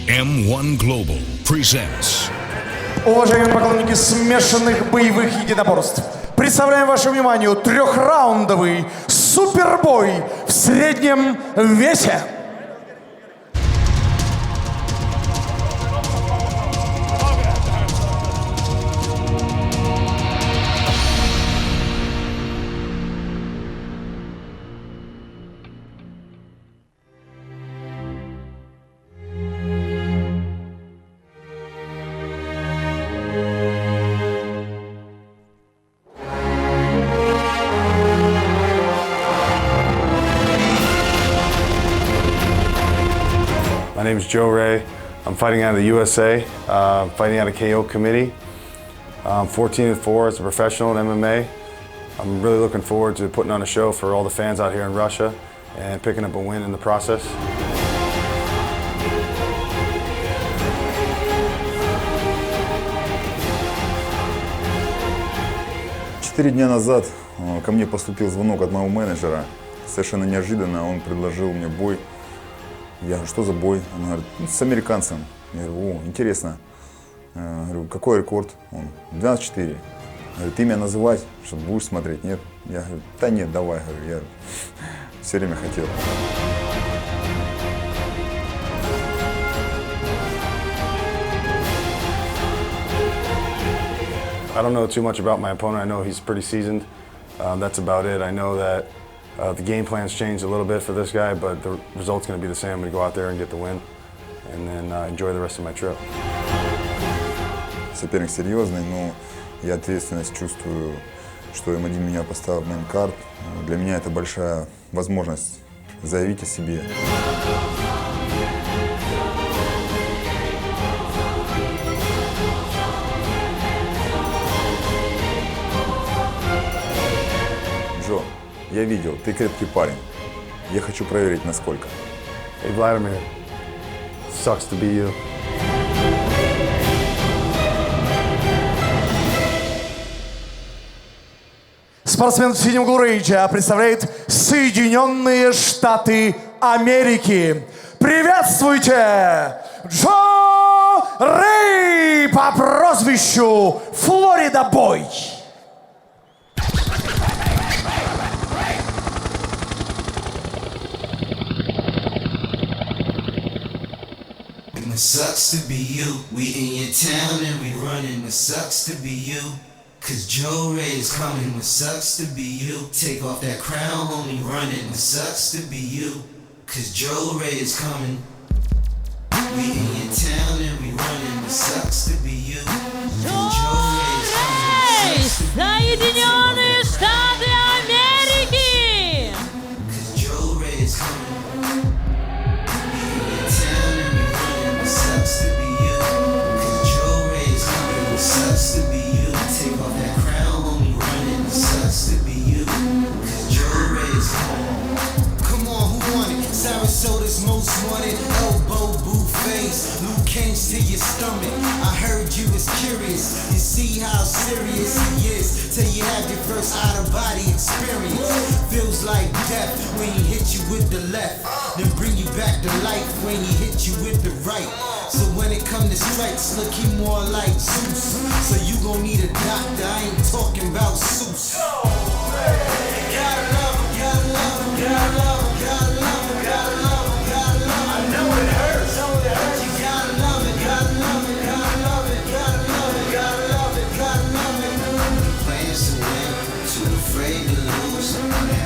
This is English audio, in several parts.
M-1 Global presents. Уважаемые поклонники смешанных боевых единоборств, представляем вашему вниманию трехраундовый супербой в среднем весе. My name is Joe Ray. I'm fighting out of the USA, fighting out of KO committee. I'm 14-4 as a professional in MMA. I'm really looking forward to putting on a show for all the fans out here in Russia and picking up a win in the process. Четыре дня назад ко мне поступил звонок от моего менеджера. Совершенно неожиданно он предложил мне бой. Я говорю, что за бой? Он говорит, с американцем. Я говорю, о, интересно. Говорю, какой рекорд? Он, 12-4. Говорит, ты меня называть, что будешь смотреть? Нет? Я говорю, да нет, давай. Говорю, я все время хотел. I don't know too much about my opponent. I know he's pretty seasoned. That's about it. I know that the game plan's changed a little bit for this guy, but the result's going to be the same. I'm going to go out there and get the win, and then enjoy the rest of my trip. Соперник серьезный, но я ответственность чувствую, что М-1 меня поставил в undercard. Для меня это большая возможность заявить о себе. Джо, я видел, ты крепкий парень. Я хочу проверить, насколько. Hey Vladimir, sucks to be you. Спортсмен в синем глурейджа представляет Соединенные Штаты Америки. Приветствуйте! Джо Рэй по прозвищу Флорида Бой. It sucks to be you. We in your town and we running. It sucks to be you. Cause Joe Ray is coming. It sucks to be you. Take off that crown, homie, running. It sucks to be you. Cause Joe Ray is coming. We in your town and we running. It sucks to be you. Cause Joe Ray is coming. It sucks to be you. Соединенные Штаты Америки! Cause Joe Ray is coming. Sucks to be you, cause Joe Ray is coming. It sucks to be you. Take off that crown, homie, running. It sucks to be you, cause Joe Ray is coming. Come on, who won it? Sarasota's most wanted. Elbow, boot, face. Luke Cage to your stomach. I heard you was curious. You see how serious he is till you have your first out-of-body experience. Feels like death when he hit you with the left, then bring you back to life when he hit you with the right. So when it come to strikes, look, he more like Zeus. So you gon' need a doctor, I ain't talking about Zeus. Gotta love him, gotta love him, gotta love him, gotta love him, gotta love him, gotta love him. I know it hurts, you gotta love it, gotta love it, gotta love it, gotta love it, gotta love it, gotta love it. Plans to win, too afraid to lose.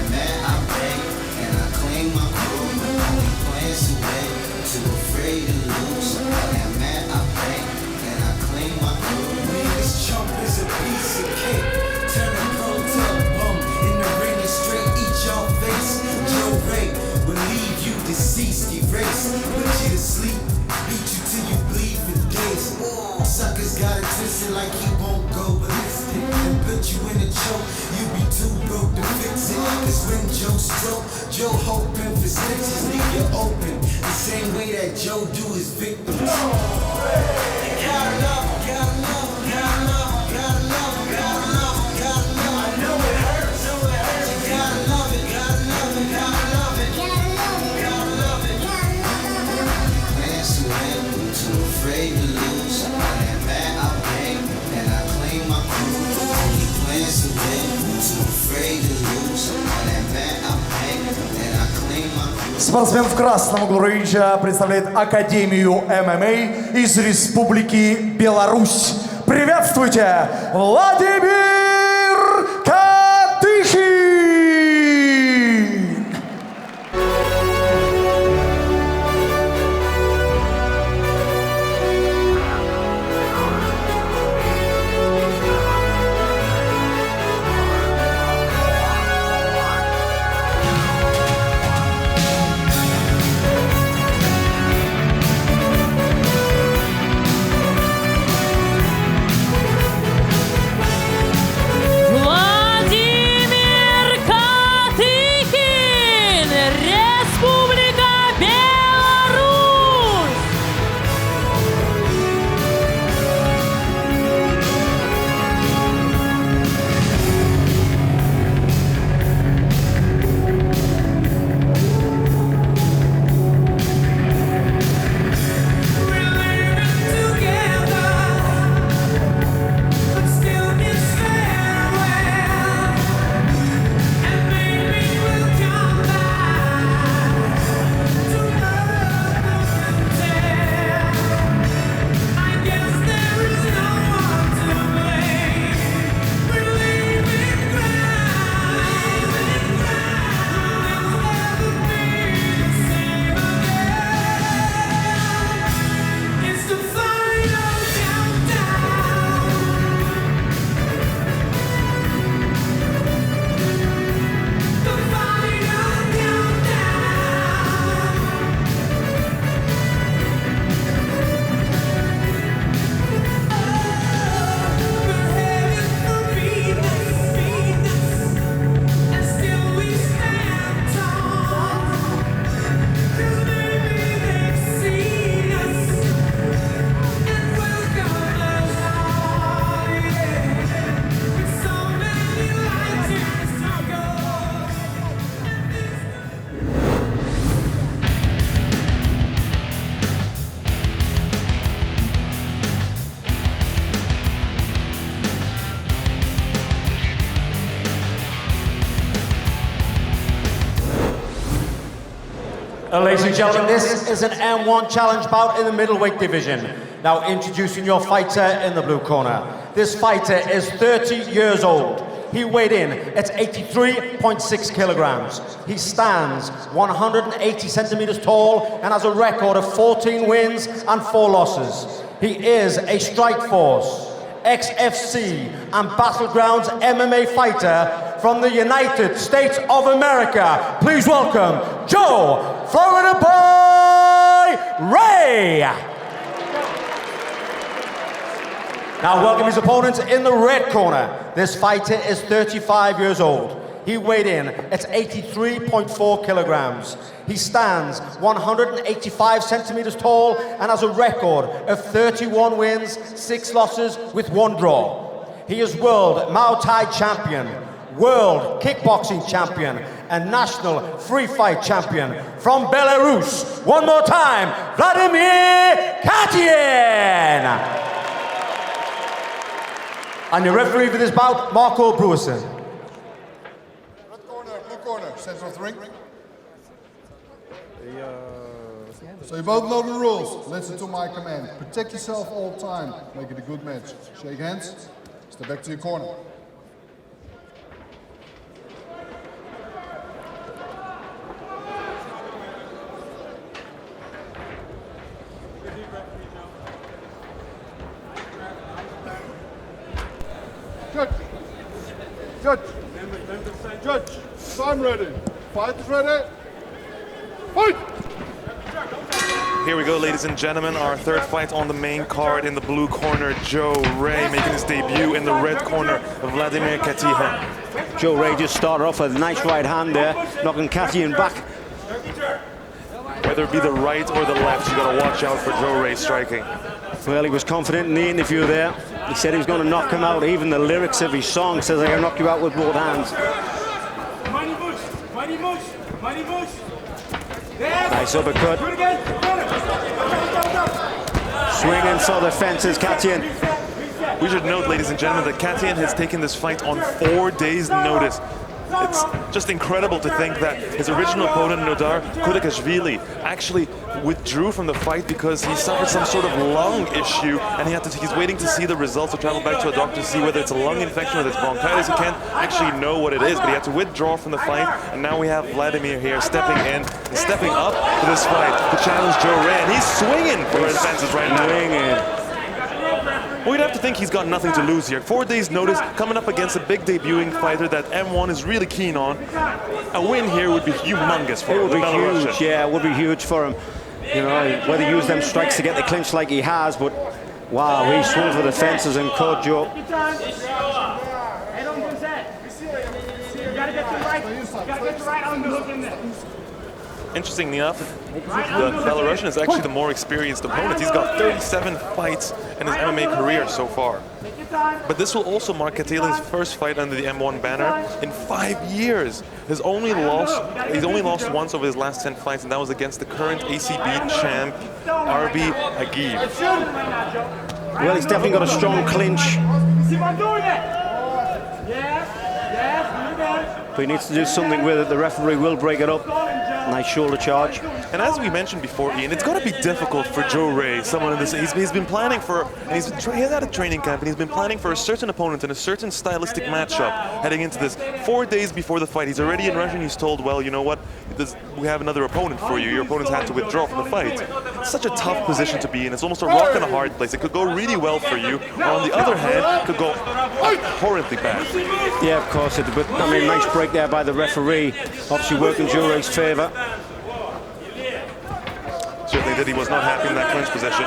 Man, I bang, and I claim my crew. Only plans to win, too afraid to lose. And man, I bang, and I claim my crew. This chump is a piece of cake. Turn a pro to a bum in the ring and straight eat your face. Joe Ray will leave you deceased, erased. Put you to sleep, beat you till you bleed for days. Suckers got it twisted like he won't go ballistic. And put you in a choke, you be too broke to fix it. Cause when Joe stroke, Joe hoping for stitches, leave you open. The same way that Joe do his victims. You gotta love him, gotta love him, gotta love him, gotta love him, gotta love him, gotta love him. I know it hurts, you gotta love it, gotta love it, gotta love it, gotta love it, gotta love it. Plans to win, Спортсмен в красном углу ринга представляет Академию ММА из Республики Беларусь. Приветствуйте, Владимир Katykhin! Vladimir Katykhin, Республика Беларусь. Ladies and gentlemen, this is an M-1 challenge bout in the middleweight division. Now introducing your fighter in the blue corner. This fighter is 30 years old. He weighed in at 83.6 kilograms. He stands 180 centimeters tall and has a record of 14 wins and 4 losses. He is a Strikeforce, ex-FC and Battlegrounds MMA fighter from the United States of America. Please welcome Joe Florida Boy Ray. Now welcome his opponent in the red corner. This fighter is 35 years old. He weighed in at 83.4 kilograms. He stands 185 centimeters tall and has a record of 31 wins, 6 losses with 1 draw. He is world Muay Thai champion, world kickboxing champion, and national free fight champion from Belarus. One more time, Vladimir Katykhin! And your referee for this bout, Marco Bruison. Red corner, blue corner, center of the ring. So you both know the rules. Listen to my command. Protect yourself all the time. Make it a good match. Shake hands. Step back to your corner. Judge, time ready. Fight is ready. Fight! Here we go, ladies and gentlemen, our third fight on the main card. In the blue corner, Joe Ray making his debut. In the red corner, Vladimir Katykhin. Joe Ray just started off with a nice right hand there, knocking Katykhin back. Whether it be the right or the left, you got to watch out for Joe Ray striking. Well, he was confident in the interview there. He said he was going to knock him out. Even the lyrics of his song says, "I'm going to knock you out with both hands." Mighty Bush, Mighty Bush, Mighty Bush. Nice uppercut. Swinging for the fences, Katykhin. We should note, ladies and gentlemen, that Katykhin has taken this fight on 4 days' notice. It's just incredible to think that his original opponent, Nodar Kudakashvili, actually withdrew from the fight because he suffered some sort of lung issue, and he's waiting to see the results, to travel back to a doctor to see whether it's a lung infection, whether it's bronchitis. He can't actually know what it is, but he had to withdraw from the fight, and now we have Vladimir here stepping in and stepping up for this fight to challenge Joe Ray, and he's swinging for his fences right now. Well, you'd have to think he's got nothing to lose here. 4 days notice, coming up against a big debuting fighter that M1 is really keen on. A win here would be humongous for him. It would be huge, yeah, it would be huge for him. You know, whether he use them strikes to get the clinch like he has, but wow, he swung for the fences and caught Joe. Interestingly enough, the Belarusian is actually the more experienced opponent. He's got 37 fights in his MMA career so far. But this will also mark Katykhin's first fight under the M1 banner in 5 years. He's only lost once over his last 10 fights, and that was against the current ACB champ, Arbi Agib. Well, he's definitely got a strong clinch. But he needs to do something with it. The referee will break it up. Nice shoulder charge. And as we mentioned before, Ian, it's got to be difficult for Joe Ray, someone in this. He's been planning for, and he's had a training camp, and he's been planning for a certain opponent and a certain stylistic matchup heading into this. 4 days before the fight, he's already in Russia, and he's told, well, you know what, we have another opponent for you. Your opponent's had to withdraw from the fight. It's such a tough position to be in. It's almost a rock and a hard place. It could go really well for you, or on the other hand, it could go horribly bad. Yeah, of course. But I mean, nice break there by the referee. Obviously working Joe Ray's favour. Certainly did. He was not happy in that clinch position.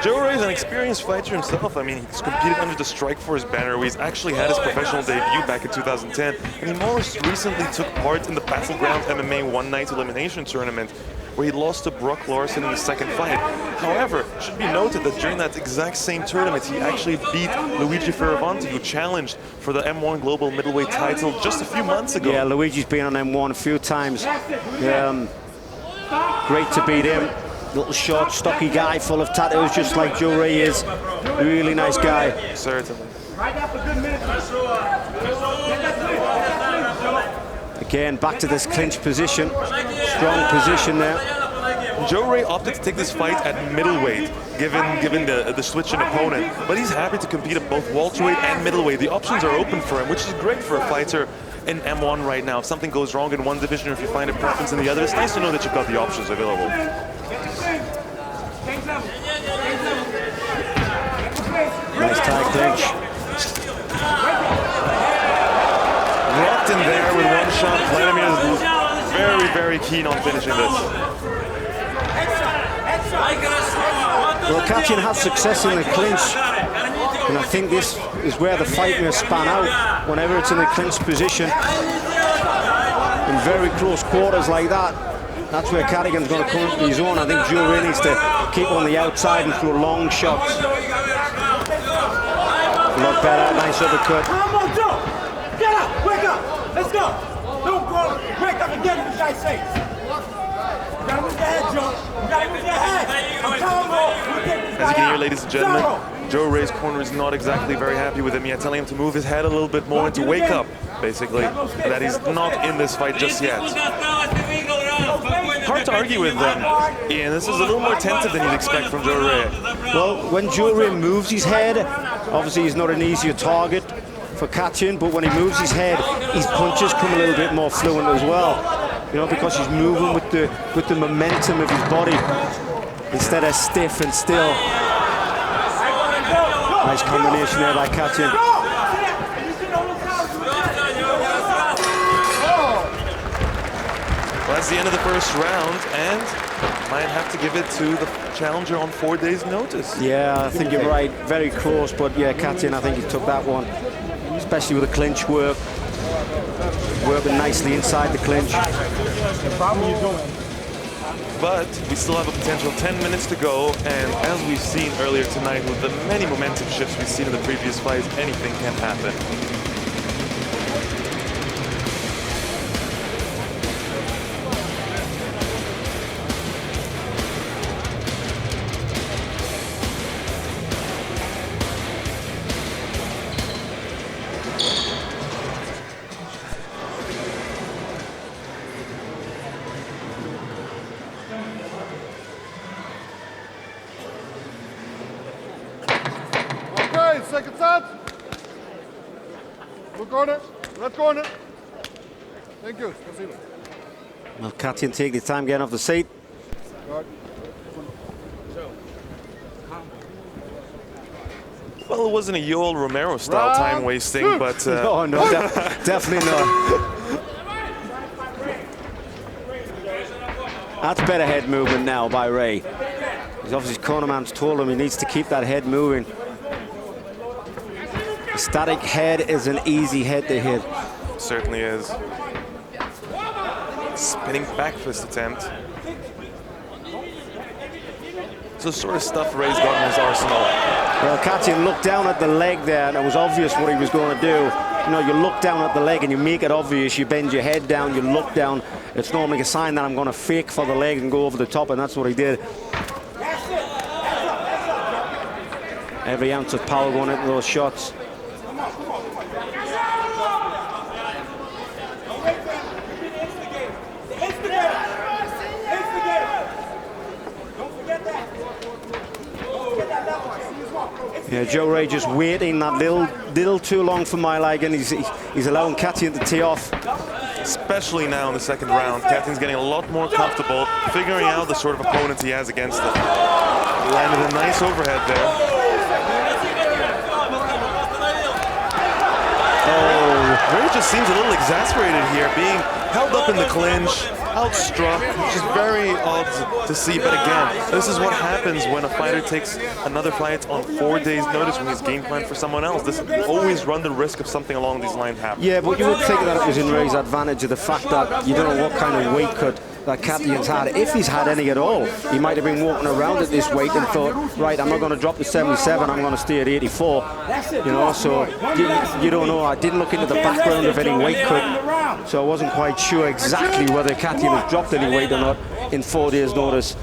Joe Ray is an experienced fighter himself. I mean, he's competed under the Strikeforce banner, where he's actually had his professional debut back in 2010, and he most recently took part in the Battleground MMA One Night Elimination Tournament, where he lost to Brock Larson in the second fight. However, it should be noted that during that exact same tournament, he actually beat Luigi Fioravanti, who challenged for the M1 Global Middleweight title just a few months ago. Yeah, Luigi's been on M1 a few times. Great to beat him. Little short, stocky guy, full of tattoos, just like Joe Ray is. Really nice guy. Certainly. Again, back to this clinch position. Strong position there. Joe Ray opted to take this fight at middleweight, given the switch in opponent. But he's happy to compete at both welterweight and middleweight. The options are open for him, which is great for a fighter in M1 right now. If something goes wrong in one division, or if you find a preference in the other, it's nice to know that you've got the options available. Nice tie clinch. Rocked in there with one shot. Vladimir is very, very keen on finishing this. Well, Katykhin has success in the clinch, and I think this is where the fight may span out. Whenever it's in the clinch position, in very close quarters like that, that's where Katykhin's going to come into his own. I think Joe Ray needs to keep on the outside and throw long shots. A lot better, nice uppercut. Come on, Joe! Get up! Wake up! Let's go! Don't go! Wake up and get in the guy's face! You gotta move your head, Joe! You gotta move your head! I'm combo! As you can hear, ladies and gentlemen, Joe Ray's corner is not exactly very happy with him yet, telling him to move his head a little bit more and to wake up, basically, and that he's not in this fight just yet. Hard to argue with them, Ian. This is a little more tentative than you'd expect from Joe Ray. Well, when Joe Ray moves his head, obviously he's not an easier target for Katykhin, but when he moves his head, his punches come a little bit more fluent as well. You know, because he's moving with the momentum of his body instead of stiff and still. Nice combination there by Katykhin. Well, that's the end of the first round, and might have to give it to the challenger on 4 days' notice. Yeah, I think you're right. Very close, but yeah, Katykhin, I think he took that one, especially with the clinch work. Working nicely inside the clinch. But we still have a potential 10 minutes to go, and as we've seen earlier tonight, with the many momentum shifts we've seen in the previous fights, anything can happen. seconds out. Blue corner, red corner. Thank you. Well, Katykhin taking his time getting off the seat. Well, it wasn't a Yoel Romero style time wasting, but no, definitely not. That's better head movement now by Ray. He's obviously, his cornerman's told him he needs to keep that head moving. A static head is an easy head to hit. Certainly is. Spinning back fist attempt. It's the sort of stuff Ray's got in his arsenal. Well, Katykhin looked down at the leg there, and it was obvious what he was going to do. You know, you look down at the leg and you make it obvious. You bend your head down, you look down. It's normally a sign that I'm going to fake for the leg and go over the top, and that's what he did. Every ounce of power going into those shots. Yeah, Joe Ray just waiting that little too long for my leg, and he's allowing Katykhin to tee off. Especially now in the second round, Katykhin's getting a lot more comfortable, figuring out the sort of opponents he has against him. Landed a nice overhead there. Oh, Ray just seems a little exasperated here, being held up in the clinch, outstruck, which is very odd to see. But again, this is what happens when a fighter takes another fight on 4 days' notice when he's game planned for someone else. This always run the risk of something along these lines happening. Yeah, but you would think that it was in Ray's advantage of the fact that you don't know what kind of weight cut that Katykhin's had. If he's had any at all, he might have been walking around at this weight and thought, right, I'm not going to drop to 77, I'm going to stay at 84. You know, so you don't know. I didn't look into the background of any weight cut, so I wasn't quite sure exactly whether Katykhin has dropped any weight or not in 4 days' notice.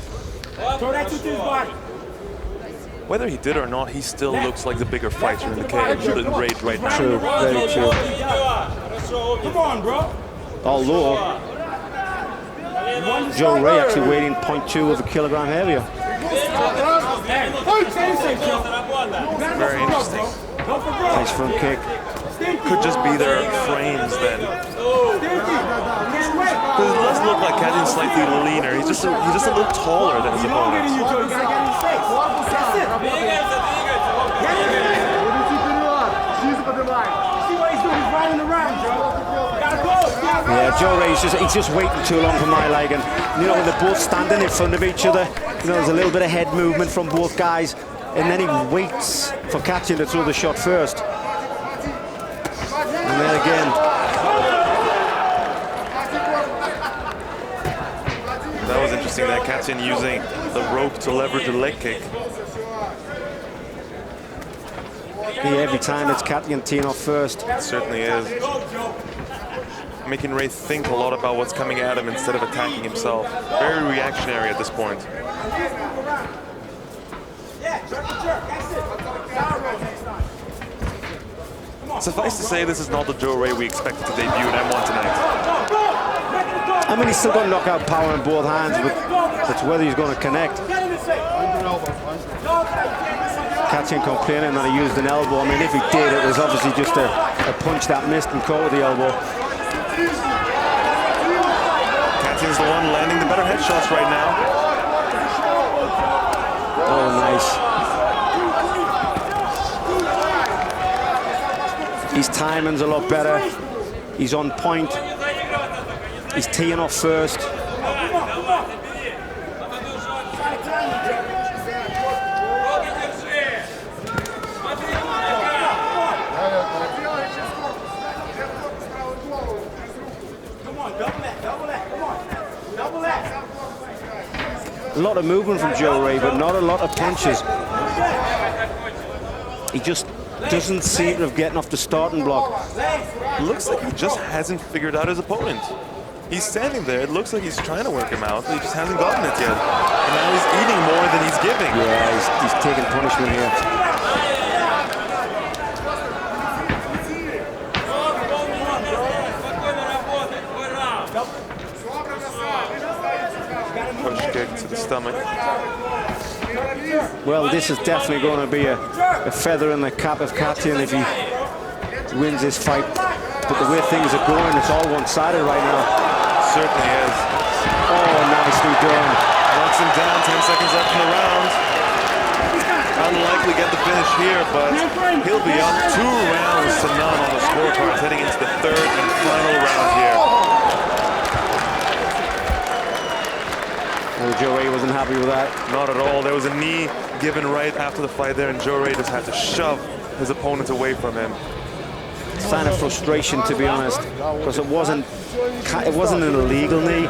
Whether he did or not, he still looks like the bigger fighter in the cage than Ray right now. True, very true. Come on, bro. Although Joe Ray actually weighing 0.2 of a kilogram heavier. Very interesting. Nice front kick. Could just be their frames then. Because it does look like Katykhin's slightly leaner. He's just a little taller than his opponent. Yeah, Joe Ray's he's just waiting too long for my leg, and you know when they're both standing in front of each other, you know there's a little bit of head movement from both guys, and then he waits for Katykhin to throw the shot first. And then again. That was interesting that Katykhin using the rope to leverage a leg kick. Yeah, every time it's Katykhin teeing off first. It certainly is. Making Ray think a lot about what's coming at him instead of attacking himself. Very reactionary at this point. Suffice to say, this is not the Joe Ray we expected to debut in M-1 tonight. I mean, he's still got knockout power in both hands, but it's whether he's going to connect. Katykhin complaining that he used an elbow. I mean, if he did, it was obviously just a punch that missed and caught with the elbow. Katykhin's the one landing the better headshots right now. Oh, nice. His timing's a lot better. He's on point. He's teeing off first. A lot of movement from Joe Ray, but not a lot of punches. He just doesn't seem to have gotten off the starting block. Looks like he just hasn't figured out his opponent. He's standing there, it looks like he's trying to work him out, but he just hasn't gotten it yet. And now he's eating more than he's giving. Yeah, he's taking punishment here. Push kick to the stomach. Well, this is definitely going to be a a feather in the cap of Katykhin if he wins this fight. But the way things are going, it's all one-sided right now. Certainly is. Oh, nicely done. Knocks him down, 10 seconds left in the round. Unlikely get the finish here, but he'll be up 2 rounds to none on the scorecards heading into the 3rd and final round here. Oh, Joe Ray wasn't happy with that. Not at all. There was a knee given right after the fight there, and Joe Ray just had to shove his opponent away from him. Sign of frustration, to be honest, because it wasn't an illegal knee.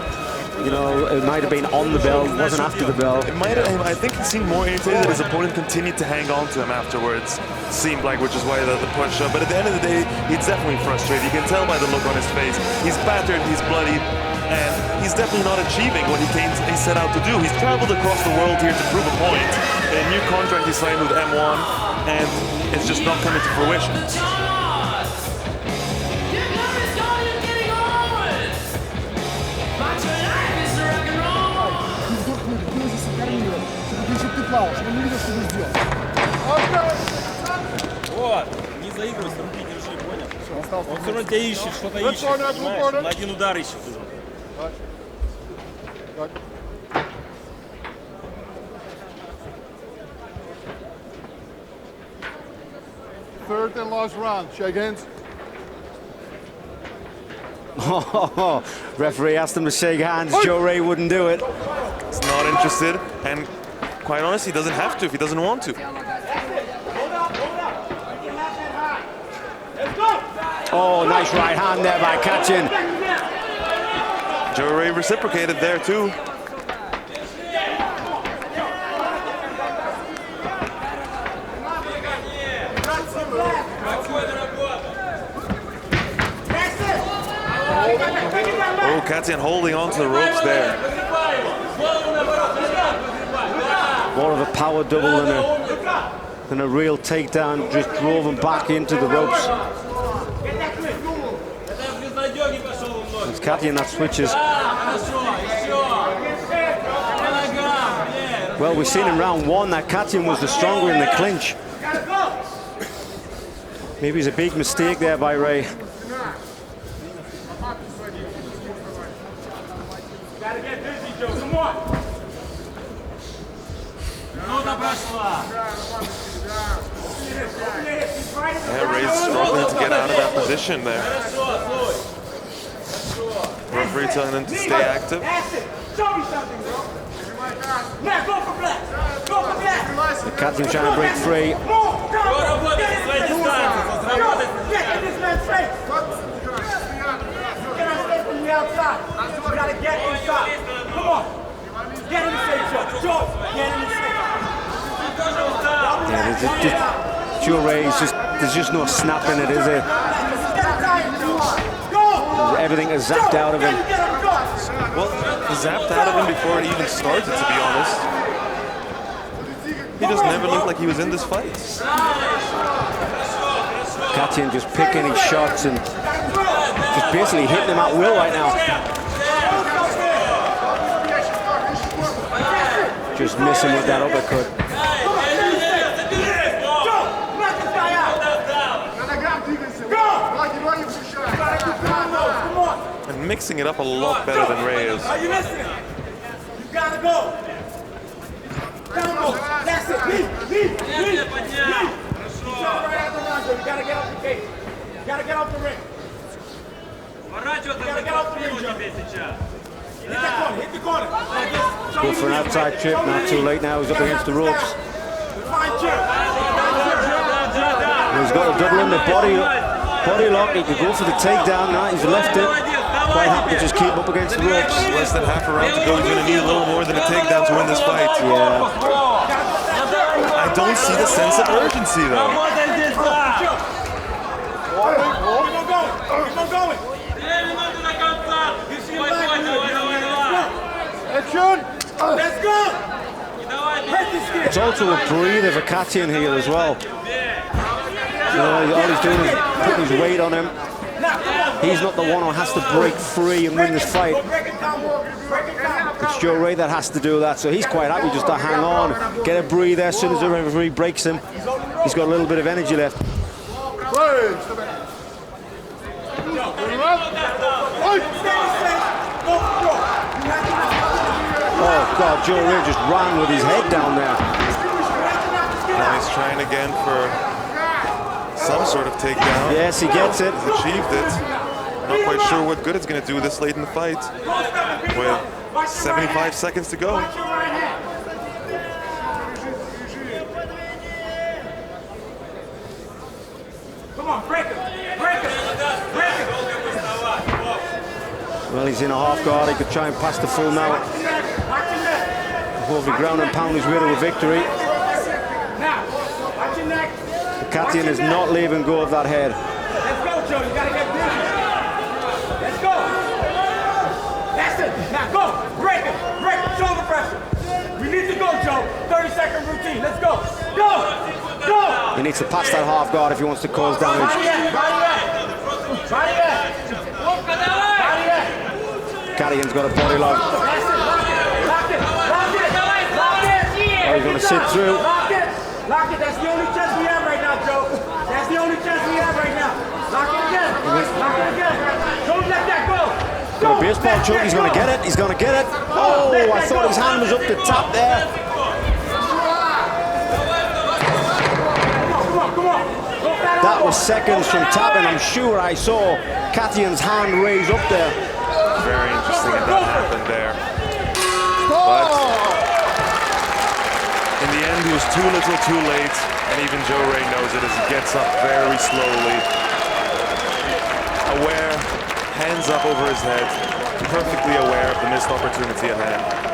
You know, it might have been on the bell, it wasn't after the bell. It might have, I think he seemed more irritated that his opponent continued to hang on to him afterwards. Seemed like, which is why the push up. But at the end of the day, he's definitely frustrated. You can tell by the look on his face. He's battered, he's bloodied, and he's definitely not achieving what he set out to do. He's traveled across the world here to prove a point. A new contract he signed with M-1, and it's just not coming to fruition. Вот, не заигрывай, руки держи, понял? Он все равно тебя ищет, что-то ищет, понимаешь? Он на один удар ищет уже. Third and last round. Shake hands. Oh, referee asked him to shake hands. Joe Ray wouldn't do it. He's not interested, and quite honestly, he doesn't have to if he doesn't want to. Oh, nice right hand there by Katykhin. Joe Ray reciprocated there too. Oh, Katykhin holding on to the ropes there. More of a power double than a real takedown. Just drove him back into the ropes. It's Katykhin that switches. Well, we've seen in round 1 that Katykhin was the stronger in the clinch. Maybe it's a big mistake there by Ray. Gotta get busy, Joe. Come on. Yeah, Ray's struggling to get out of that position there. Referee telling him to stay active. Show me something, bro. Now go for black. Go for black. Katykhin trying to break free. Get in this man's face. You cannot stay from the outside. You gotta get inside. Come on. Get in the face, Joe. Joe, get in the face. Yeah, Joe Ray is there's just no snap in it, is there? Everything is zapped out of him. Well, he zapped out of him before it even started, to be honest. He just never looked like he was in this fight. Katykhin just picking his shots and just basically hitting him at will right now. Just missing with that uppercut. And mixing it up a lot better than Ray is. Are you listening? You gotta go. Down, that's it. Leave. You gotta get off the cage. You gotta get off the ring. You gotta get off the ring, Joe. Hit the corner. Go for an outside trip, not too late now, he's up against the ropes. He's got a double in the body lock, he could go for the takedown, now he's left it. Quite happy to just keep up against the ropes. Less than half a round to go, he's gonna need a little more than a takedown to win this fight. Yeah. I don't see the sense of urgency though. Let's go! It's also a breather for Katykhin here as well. All he's doing is putting his weight on him. He's not the one who has to break free and win this fight. It's Joe Ray that has to do that, so he's quite happy just to hang on, get a breather as soon as the referee breaks him. He's got a little bit of energy left. Oh God, Joe Ray just ran with his head down there. Now he's trying again for some sort of takedown. Yes, he gets it. He's achieved it. Not quite sure what good it's going to do this late in the fight. With 75 seconds to go. Come on, break him! Break him! Break him! Well, he's in a half guard. He could try and pass the full now. Hopefully ground and pound his way to a victory. Katykhin is not leaving go of that head. Let's go, Joe. You gotta get busy. Let's go. That's it. Now go. Break him. Break him. Shoulder pressure. We need to go, Joe. 30-second routine. Let's go. Go. Go. He needs to pass that half guard if he wants to cause damage. Katykhin's got a body lock. That's it. Lock it. Lock it. Lock it. Lock it. Oh, he's going to sit through. Lock it. Lock it. That's the only chance we have right now, Joe. That's the only chance we have right now. Lock it again. Lock it again. Don't let that go. Got a baseball choke. He's going to get it. He's going to get it. Oh, I thought his hand was up the top there. That was seconds from tapping. I'm sure I saw Katykhin's hand raise up there. Very interesting that that happened there. But in the end, he was too little too late, and even Joe Ray knows it as he gets up very slowly. Aware, hands up over his head, perfectly aware of the missed opportunity at hand.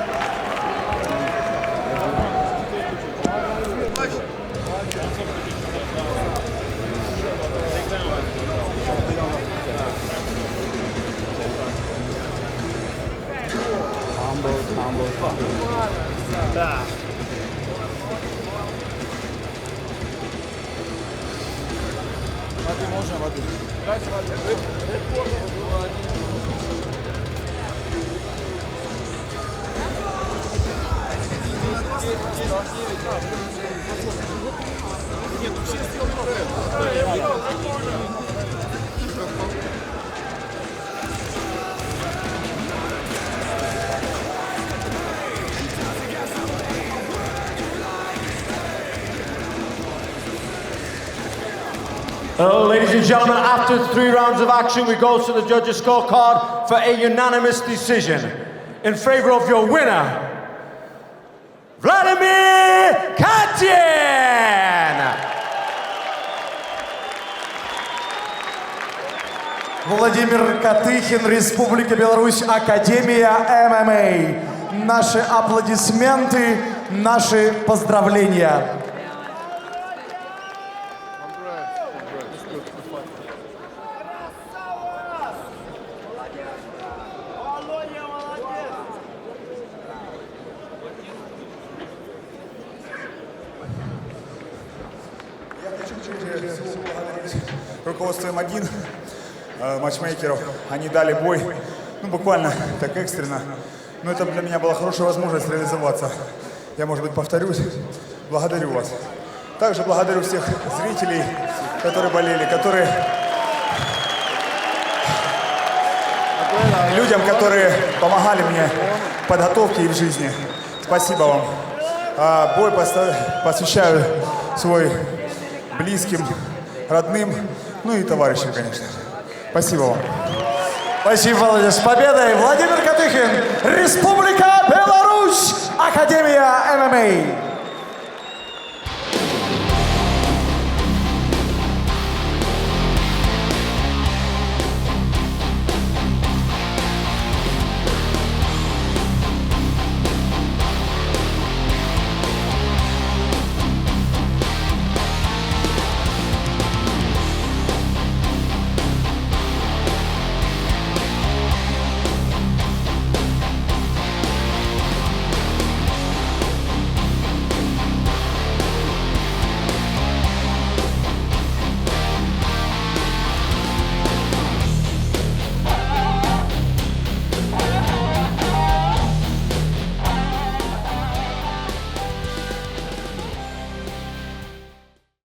Ladies and gentlemen, after 3 rounds of action, we go to the judges' scorecard for a unanimous decision. In favor of your winner, Vladimir Katykhin! Владимир Катыхин, Республика Беларусь, Академия ММА. Наши аплодисменты, наши поздравления. Руководство М-1, матчмейкеров, они дали бой, ну буквально так экстренно, но это для меня была хорошая возможность реализоваться. Я, может быть, повторюсь, благодарю вас. Также благодарю всех зрителей, которые болели, которые... людям, которые помогали мне в подготовке и в жизни. Спасибо вам. Бой посвящаю свой близким, родным, ну и товарищам, конечно. Спасибо вам. Спасибо, Володя. С победой! Владимир Катыхин, Республика Беларусь, Академия ММА.